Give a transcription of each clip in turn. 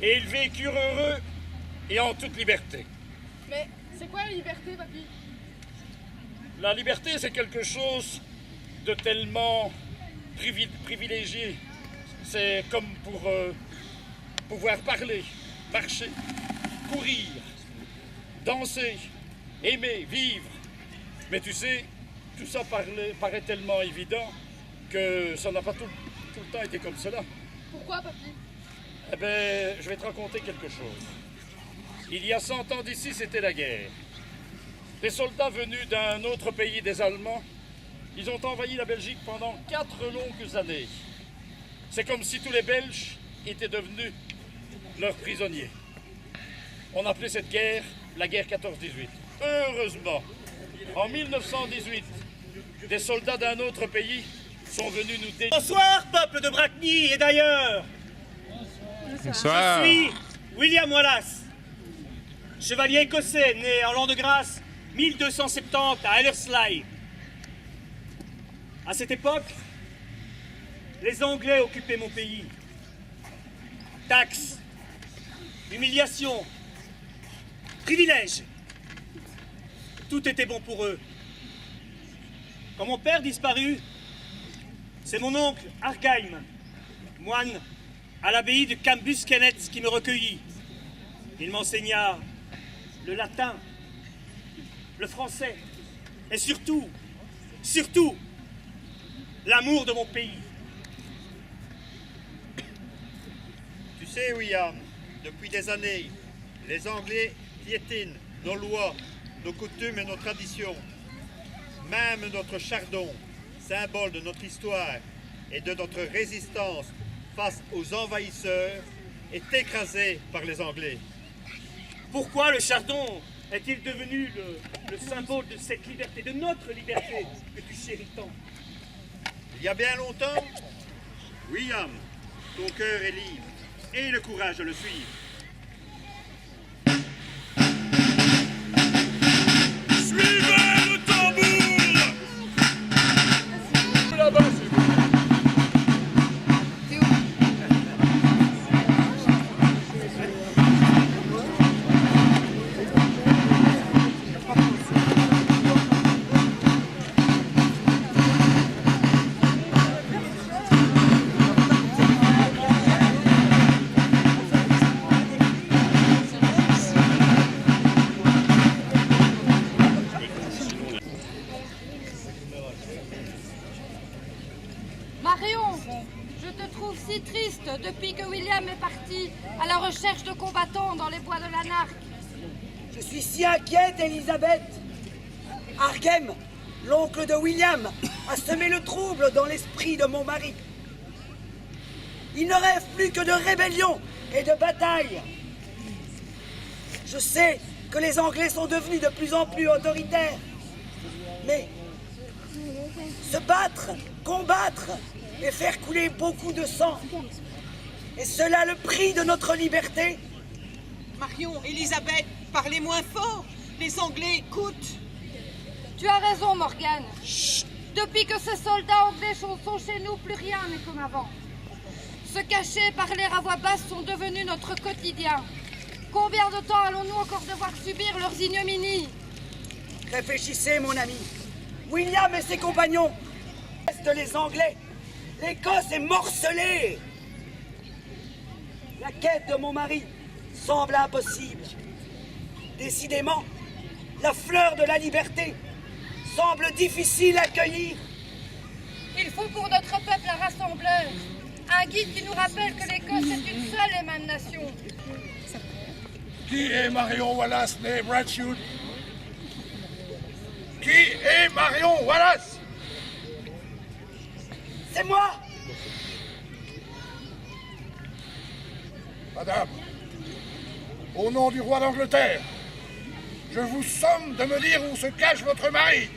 et ils vécurent heureux et en toute liberté. Mais c'est quoi la liberté, papy? La liberté, c'est quelque chose de tellement privilégié. C'est comme pour pouvoir parler, marcher, courir, danser, aimer, vivre. Mais tu sais, tout ça paraît tellement évident que ça n'a pas tout le temps été comme cela. Pourquoi, papy? Eh bien, je vais te raconter quelque chose. Il y a 100 ans d'ici, c'était la guerre. Des soldats venus d'un autre pays, des Allemands, ils ont envahi la Belgique pendant 4 longues années. C'est comme si tous les Belges étaient devenus leurs prisonniers. On appelait cette guerre la guerre 14-18. Heureusement, en 1918, des soldats d'un autre pays sont venus nous délivrer. Bonsoir, peuple de Brackney et d'ailleurs. Bonsoir. Je suis William Wallace, chevalier écossais né en l'an de grâce 1270 à Ellerslie. À cette époque, les Anglais occupaient mon pays. Taxes, humiliations, privilèges. Tout était bon pour eux. Quand mon père disparut, c'est mon oncle Argheim, moine à l'abbaye de Cambus Kenneth, qui me recueillit. Il m'enseigna le latin, le français et surtout, l'amour de mon pays. Tu sais, William, depuis des années, les Anglais piétinent nos lois, nos coutumes et nos traditions. Même notre chardon, symbole de notre histoire et de notre résistance face aux envahisseurs, est écrasé par les Anglais. Pourquoi le chardon est-il devenu le symbole de cette liberté, de notre liberté que tu chéris tant? Il y a bien longtemps, William, ton cœur est libre et le courage de le suivre. Suivez le tambour! Là-bas, c'est bon. Marion, je te trouve si triste depuis que William est parti à la recherche de combattants dans les bois de Lanark. Je suis si inquiète, Elisabeth. Argheim, l'oncle de William, a semé le trouble dans l'esprit de mon mari. Il ne rêve plus que de rébellion et de bataille. Je sais que les Anglais sont devenus de plus en plus autoritaires. Mais se battre, combattre et faire couler beaucoup de sang, est cela le prix de notre liberté? Marion, Elisabeth, parlez moins fort. Les Anglais écoutent. Tu as raison, Morgane. Depuis que ces soldats anglais sont chez nous, plus rien n'est comme avant. Se cacher, parler à voix basse sont devenus notre quotidien. Combien de temps allons-nous encore devoir subir leurs ignominies? Réfléchissez, mon ami. William et ses compagnons restent les Anglais. L'Écosse est morcelée. La quête de mon mari semble impossible. Décidément, la fleur de la liberté semble difficile à cueillir. Il faut pour notre peuple un rassembleur, un guide qui nous rappelle que l'Écosse est une seule et même nation. Qui est Marion Wallace, née Bradshute? Qui est Marion Wallace? C'est moi! Madame, au nom du roi d'Angleterre, je vous somme de me dire où se cache votre mari.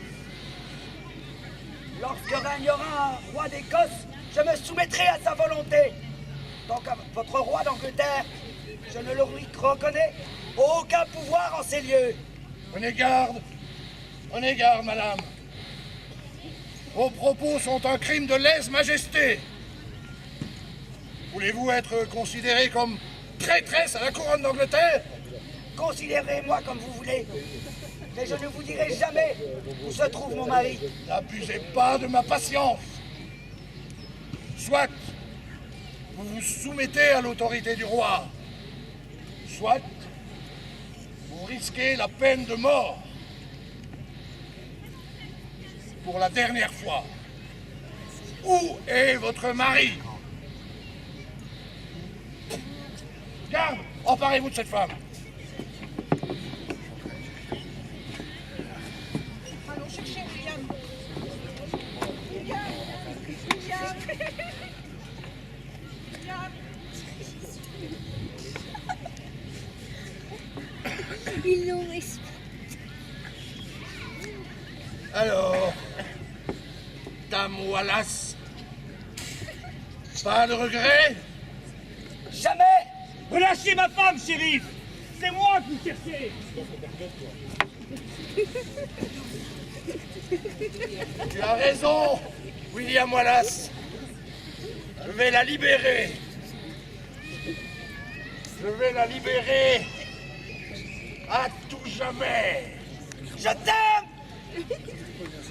Lorsque régnera un roi d'Écosse, je me soumettrai à sa volonté. Tant que votre roi d'Angleterre, je ne lui reconnais aucun pouvoir en ces lieux. Prenez garde, madame. Vos propos sont un crime de lèse-majesté. Voulez-vous être considéré comme traîtresse à la couronne d'Angleterre? Considérez-moi comme vous voulez, mais je ne vous dirai jamais où se trouve mon mari. N'abusez pas de ma patience. Soit vous vous soumettez à l'autorité du roi, soit vous risquez la peine de mort. Pour la dernière fois, où est votre mari? Garde, emparez-vous de cette femme. Allons chercher William. William. William. William. Ils l'ont laissé. Alors, Dame Wallace, pas de regret? Jamais! Relâchez ma femme, shérif! C'est moi que vous cherchez! Tu as raison, William Wallace. Je vais la libérer. Je vais la libérer à tout jamais. Je t'aime!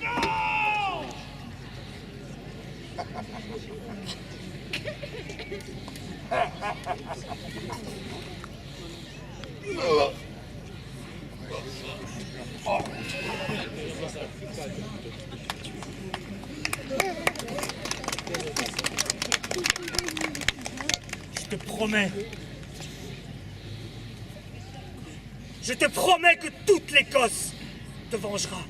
Non! Je te promets que toute l'Écosse te vengera.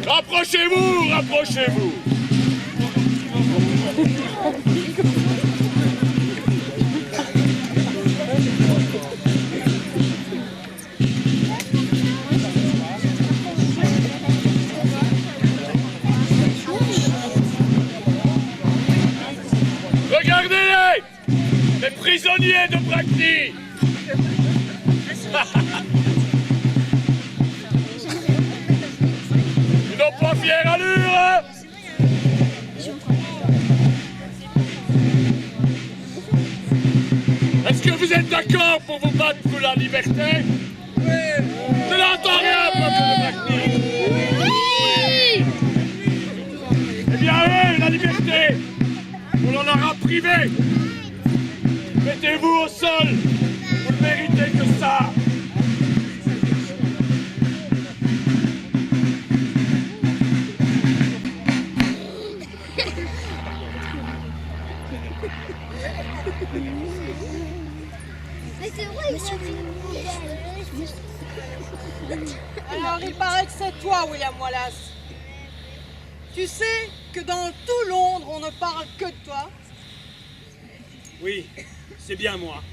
Rapprochez-vous, rapprochez-vous. Regardez-les, les prisonniers de Brackley. Ils n'ont pas fière allure, hein? Est-ce que vous êtes d'accord pour vous battre pour la liberté? Oui. Je n'entends rien, peuple de Brackley. Oui. Eh bien, oui, la liberté, on en aura privé. Mettez-vous au sol, vous ne méritez que ça. Mais c'est vrai, monsieur. Alors, il paraît que c'est toi, William Wallace. Tu sais que dans tout Londres, on ne parle que de toi. Oui, c'est bien moi.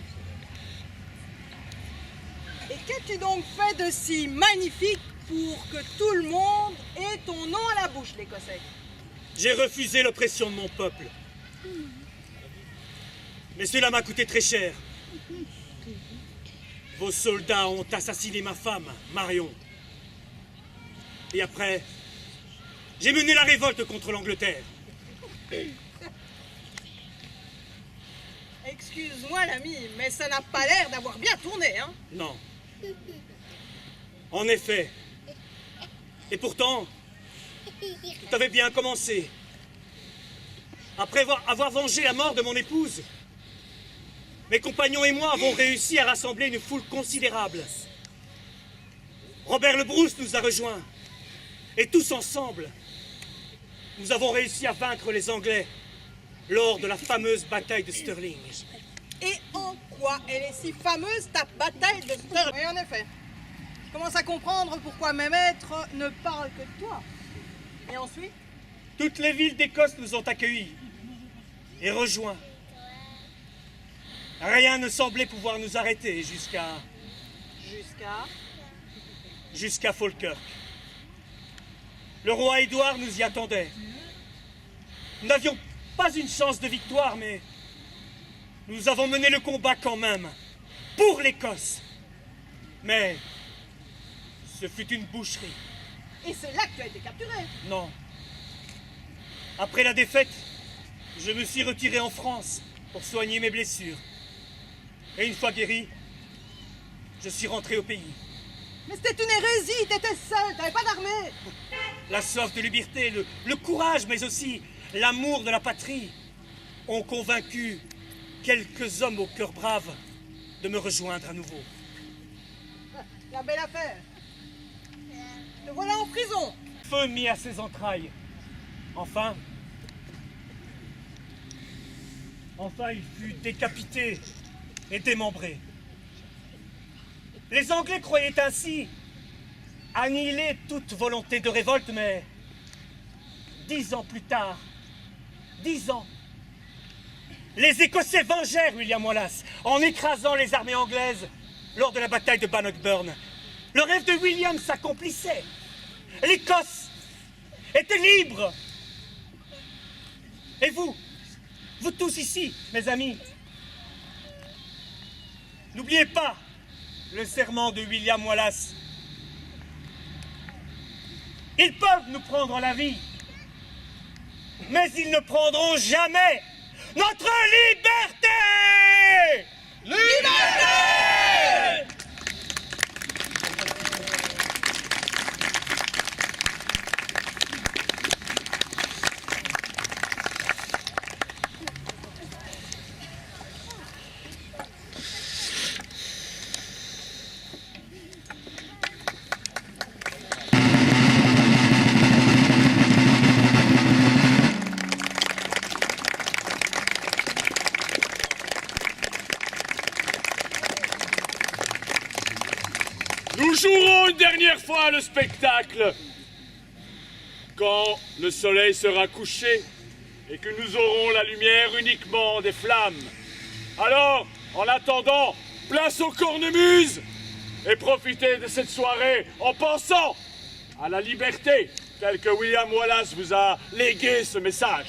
Et qu'as-tu donc fait de si magnifique pour que tout le monde ait ton nom à la bouche, l'Écossais? J'ai refusé l'oppression de mon peuple. Mais cela m'a coûté très cher. Vos soldats ont assassiné ma femme, Marion. Et après, j'ai mené la révolte contre l'Angleterre. Excuse-moi, l'ami, mais ça n'a pas l'air d'avoir bien tourné, hein? Non. En effet. Et pourtant, tout avait bien commencé. Après avoir vengé la mort de mon épouse, mes compagnons et moi avons réussi à rassembler une foule considérable. Robert le Bruce nous a rejoints. Et tous ensemble, nous avons réussi à vaincre les Anglais lors de la fameuse bataille de Stirling. Et en quoi elle est si fameuse, ta bataille de Stirling? Oui, en effet. Je commence à comprendre pourquoi mes maîtres ne parlent que de toi. Et ensuite? Toutes les villes d'Écosse nous ont accueillis et rejoints. Rien ne semblait pouvoir nous arrêter jusqu'à Falkirk. Le roi Édouard nous y attendait. Nous n'avions pas une chance de victoire, mais nous avons mené le combat quand même, pour l'Écosse. Mais ce fut une boucherie. Et c'est là que tu as été capturé. Non. Après la défaite, je me suis retiré en France pour soigner mes blessures. Et une fois guéri, je suis rentré au pays. Mais c'était une hérésie, t'étais seul, t'avais pas d'armée. La soif de liberté, le courage, mais aussi l'amour de la patrie ont convaincu quelques hommes au cœur brave de me rejoindre à nouveau. La belle affaire. Te voilà en prison. Feu mis à ses entrailles. Enfin, il fut décapité et démembré. Les Anglais croyaient ainsi annihiler toute volonté de révolte, mais 10 ans plus tard, 10 ans, les Écossais vengèrent William Wallace en écrasant les armées anglaises lors de la bataille de Bannockburn. Le rêve de William s'accomplissait. L'Écosse était libre. Et vous tous ici, mes amis, n'oubliez pas le serment de William Wallace. Ils peuvent nous prendre la vie, mais ils ne prendront jamais notre liberté! Liberté! Nous jouerons une dernière fois le spectacle. Quand le soleil sera couché et que nous aurons la lumière uniquement des flammes. Alors, en attendant, place aux cornemuses et profitez de cette soirée en pensant à la liberté, tel que William Wallace vous a légué ce message.